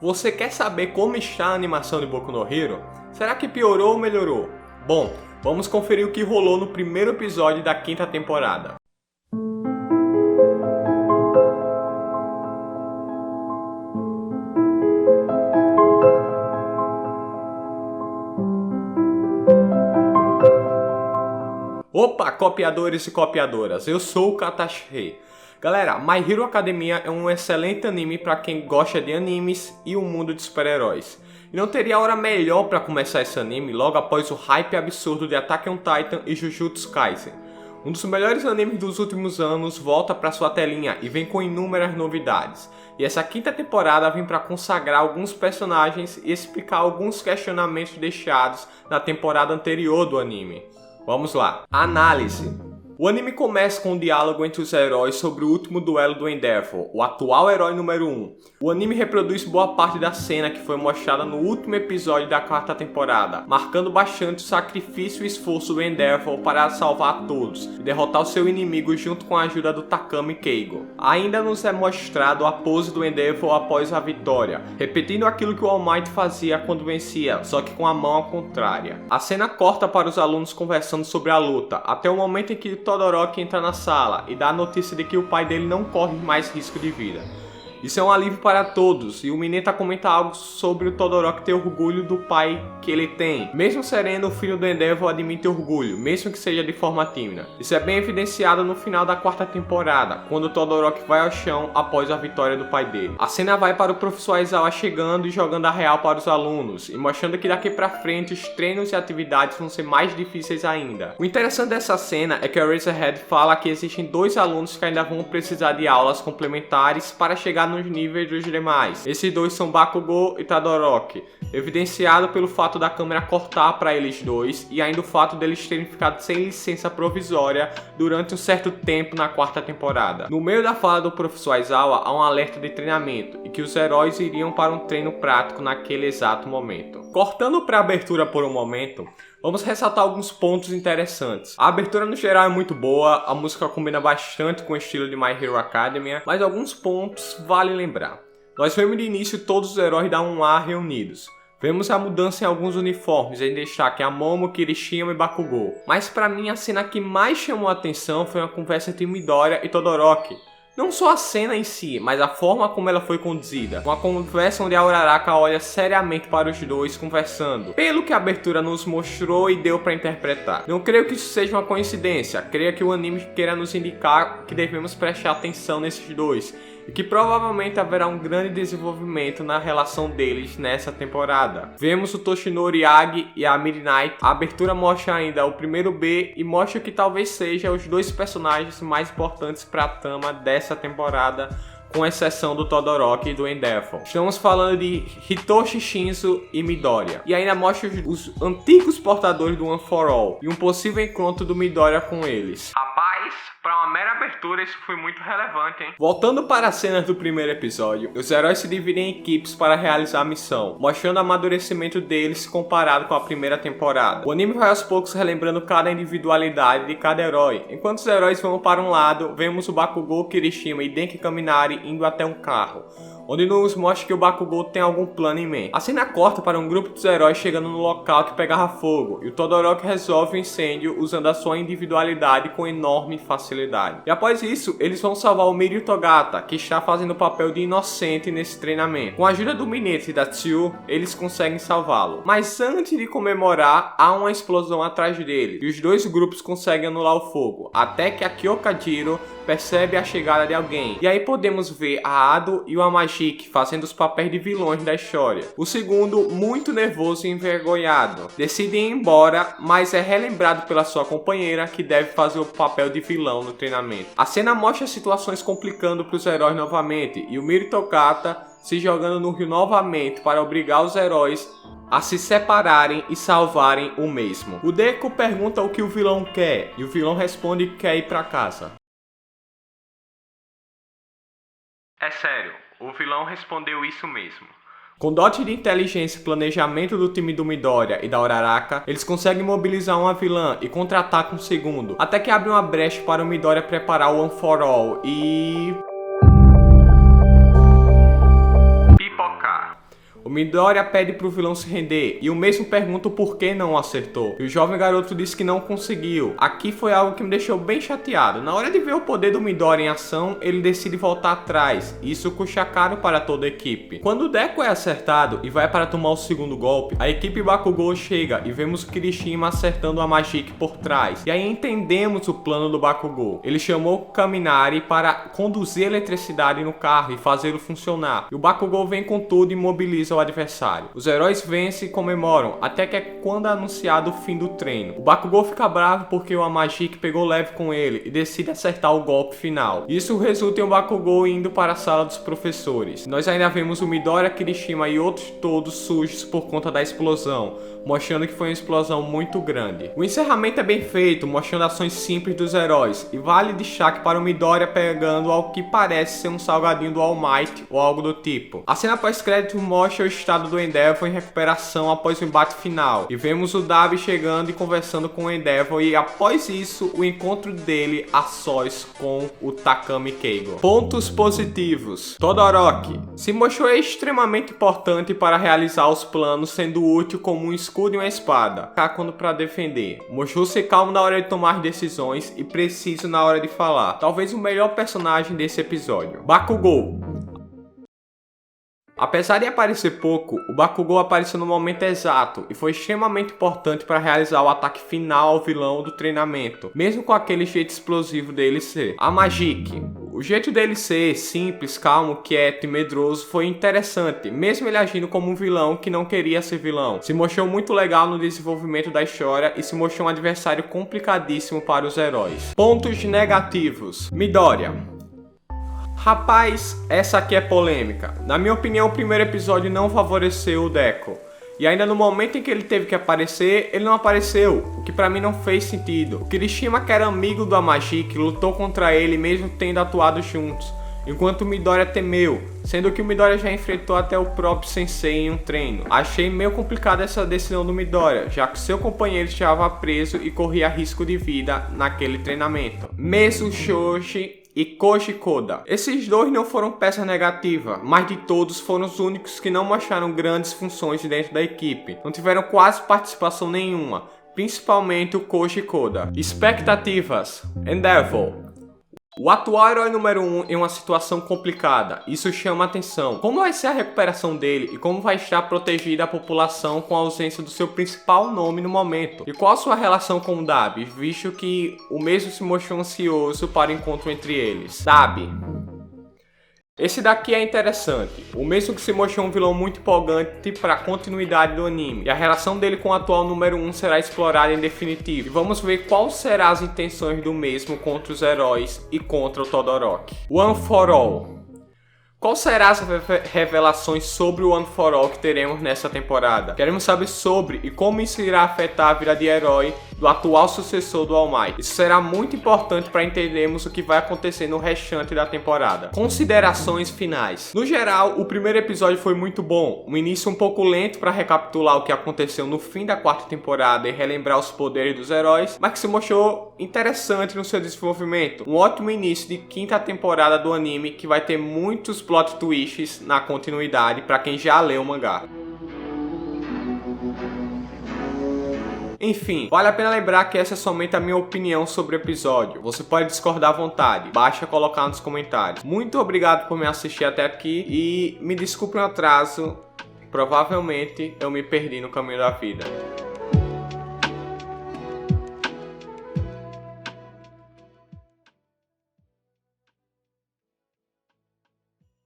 Você quer saber como está a animação de Boku no Hero? Será que piorou ou melhorou? Bom, vamos conferir o que rolou no primeiro episódio da quinta temporada. Opa, copiadores e copiadoras, eu sou o Katashi. Galera, My Hero Academia é um excelente anime para quem gosta de animes e o mundo de super-heróis. E não teria hora melhor para começar esse anime logo após o hype absurdo de Attack on Titan e Jujutsu Kaisen. Um dos melhores animes dos últimos anos volta para sua telinha e vem com inúmeras novidades. E essa quinta temporada vem para consagrar alguns personagens e explicar alguns questionamentos deixados na temporada anterior do anime. Vamos lá. Análise. O anime começa com um diálogo entre os heróis sobre o último duelo do Endeavor, o atual herói número 1. O anime reproduz boa parte da cena que foi mostrada no último episódio da quarta temporada, marcando bastante o sacrifício e esforço do Endeavor para salvar todos e derrotar o seu inimigo junto com a ajuda do Takami Keigo. Ainda nos é mostrado a pose do Endeavor após a vitória, repetindo aquilo que o All Might fazia quando vencia, só que com a mão ao contrária. A cena corta para os alunos conversando sobre a luta, até o momento em que Todoroki entra na sala e dá a notícia de que o pai dele não corre mais risco de vida. Isso é um alívio para todos, e o Mineta comenta algo sobre o Todoroki ter orgulho do pai que ele tem. Mesmo sereno, o filho do Endeavor admite orgulho, mesmo que seja de forma tímida. Isso é bem evidenciado no final da quarta temporada, quando o Todoroki vai ao chão após a vitória do pai dele. A cena vai para o professor Aizawa chegando e jogando a real para os alunos, e mostrando que daqui pra frente os treinos e atividades vão ser mais difíceis ainda. O interessante dessa cena é que a Eraserhead fala que existem dois alunos que ainda vão precisar de aulas complementares para chegar nos níveis dos demais. Esses dois são Bakugou e Todoroki, evidenciado pelo fato da câmera cortar para eles dois e ainda o fato deles terem ficado sem licença provisória durante um certo tempo na quarta temporada. No meio da fala do professor Aizawa há um alerta de treinamento e que os heróis iriam para um treino prático naquele exato momento. Cortando para a abertura por um momento, vamos ressaltar alguns pontos interessantes. A abertura no geral é muito boa, a música combina bastante com o estilo de My Hero Academia, mas alguns pontos vale lembrar. Nós vemos de início todos os heróis da 1A reunidos. Vemos a mudança em alguns uniformes, em destaque a Momo, Kirishima e Bakugou. Mas para mim a cena que mais chamou a atenção foi uma conversa entre Midoriya e Todoroki. Não só a cena em si, mas a forma como ela foi conduzida. Uma conversa onde a Uraraka olha seriamente para os dois conversando, pelo que a abertura nos mostrou e deu para interpretar. Não creio que isso seja uma coincidência, creio que o anime queira nos indicar que devemos prestar atenção nesses dois, e que provavelmente haverá um grande desenvolvimento na relação deles nessa temporada. Vemos o Toshinori Yagi e a Midnight. A abertura mostra ainda o primeiro B e mostra que talvez sejam os dois personagens mais importantes para a trama dessa temporada, com exceção do Todoroki e do Endeavor. Estamos falando de Hitoshi Shinzo e Midoriya. E ainda mostra os antigos portadores do One for All e um possível encontro do Midoriya com eles. Rapaz, para uma mera abertura isso foi muito relevante, hein? Voltando para as cenas do primeiro episódio, os heróis se dividem em equipes para realizar a missão, mostrando o amadurecimento deles comparado com a primeira temporada. O anime vai aos poucos relembrando cada individualidade de cada herói. Enquanto os heróis vão para um lado, vemos o Bakugou, Kirishima e Denki Kaminari indo até um carro, onde nos mostra que o Bakugou tem algum plano em mente. A cena corta para um grupo dos heróis chegando no local que pegava fogo, e o Todoroki resolve o incêndio usando a sua individualidade com enorme facilidade. E após isso, eles vão salvar o Mirio Togata, que está fazendo o papel de inocente nesse treinamento. Com a ajuda do Mineta e da Tsu, eles conseguem salvá-lo. Mas antes de comemorar, há uma explosão atrás dele, e os dois grupos conseguem anular o fogo, até que a Kyokajiro percebe a chegada de alguém. E aí podemos ver a Ado e o Amajiki fazendo os papéis de vilões da história. O segundo, muito nervoso e envergonhado, decide ir embora, mas é relembrado pela sua companheira que deve fazer o papel de vilão no treinamento. A cena mostra situações complicando para os heróis novamente, e o Mirio Togata se jogando no rio novamente para obrigar os heróis a se separarem e salvarem o mesmo. O Deku pergunta o que o vilão quer, e o vilão responde que quer ir para casa. É sério, o vilão respondeu isso mesmo. Com dote de inteligência e planejamento do time do Midoriya e da Uraraka, eles conseguem mobilizar uma vilã e contra-atacam um segundo, até que abre uma brecha para o Midoriya preparar o One for All e... pipocar. O Midoriya pede pro vilão se render e o mesmo pergunta por que não acertou. E o jovem garoto diz que não conseguiu. Aqui foi algo que me deixou bem chateado. Na hora de ver o poder do Midoriya em ação, ele decide voltar atrás. Isso custa caro para toda a equipe. Quando o Deku é acertado e vai para tomar o segundo golpe, a equipe Bakugou chega e vemos o Kirishima acertando a Magic por trás. E aí entendemos o plano do Bakugou. Ele chamou o Kaminari para conduzir eletricidade no carro e fazê-lo funcionar. E o Bakugou vem com tudo e mobiliza o adversário. Os heróis vencem e comemoram, até que é quando é anunciado o fim do treino. O Bakugou fica bravo porque o Magic pegou leve com ele e decide acertar o golpe final. Isso resulta em o Bakugou indo para a sala dos professores. Nós ainda vemos o Midoriya, Kirishima e outros todos sujos por conta da explosão, mostrando que foi uma explosão muito grande. O encerramento é bem feito, mostrando ações simples dos heróis, e vale destaque para o Midoriya pegando ao que parece ser um salgadinho do All Might ou algo do tipo. A cena pós-crédito mostra o estado do Endeavor em recuperação após o embate final, e vemos o Dabi chegando e conversando com o Endeavor, e após isso o encontro dele a sós com o Takami Keigo. Pontos positivos: Todoroki se mostrou extremamente importante para realizar os planos, sendo útil como um escudo e uma espada, quando para defender. Mostrou-se calmo na hora de tomar decisões e preciso na hora de falar. Talvez o melhor personagem desse episódio. Bakugou. Apesar de aparecer pouco, o Bakugou apareceu no momento exato e foi extremamente importante para realizar o ataque final ao vilão do treinamento, mesmo com aquele jeito explosivo dele ser. A Magic. O jeito dele ser simples, calmo, quieto e medroso foi interessante, mesmo ele agindo como um vilão que não queria ser vilão. Se mostrou muito legal no desenvolvimento da história e se mostrou um adversário complicadíssimo para os heróis. Pontos negativos: Midoriya. Rapaz, essa aqui é polêmica. Na minha opinião, o primeiro episódio não favoreceu o Deku. E ainda no momento em que ele teve que aparecer, ele não apareceu, o que pra mim não fez sentido. O Kirishima, que era amigo do Magic, lutou contra ele mesmo tendo atuado juntos, enquanto o Midoriya temeu, sendo que o Midoriya já enfrentou até o próprio Sensei em um treino. Achei meio complicada essa decisão do Midoriya, já que seu companheiro estava preso e corria risco de vida naquele treinamento. Mesu Shoji e Koji Koda. Esses dois não foram peças negativas, mas de todos foram os únicos que não mostraram grandes funções dentro da equipe. Não tiveram quase participação nenhuma, principalmente o Koji Koda. Expectativas: Endeavor. O atual herói número 1 em uma situação complicada, isso chama atenção. Como vai ser a recuperação dele e como vai estar protegida a população com a ausência do seu principal nome no momento? E qual a sua relação com o Dabi, visto que o mesmo se mostrou ansioso para o encontro entre eles? Dabi. Esse daqui é interessante, o mesmo que se mostrou um vilão muito empolgante para a continuidade do anime, e a relação dele com o atual número 1 será explorada em definitivo, e vamos ver quais serão as intenções do mesmo contra os heróis e contra o Todoroki. One for All. Qual serão as revelações sobre o One for All que teremos nessa temporada? Queremos saber sobre e como isso irá afetar a vida de herói do atual sucessor do All Might. Isso será muito importante para entendermos o que vai acontecer no restante da temporada. Considerações finais. No geral, o primeiro episódio foi muito bom. Um início um pouco lento para recapitular o que aconteceu no fim da quarta temporada e relembrar os poderes dos heróis, mas que se mostrou interessante no seu desenvolvimento. Um ótimo início de quinta temporada do anime que vai ter muitos plot twists na continuidade para quem já leu o mangá. Enfim, vale a pena lembrar que essa é somente a minha opinião sobre o episódio. Você pode discordar à vontade, basta colocar nos comentários. Muito obrigado por me assistir até aqui e me desculpe o atraso, provavelmente eu me perdi no caminho da vida.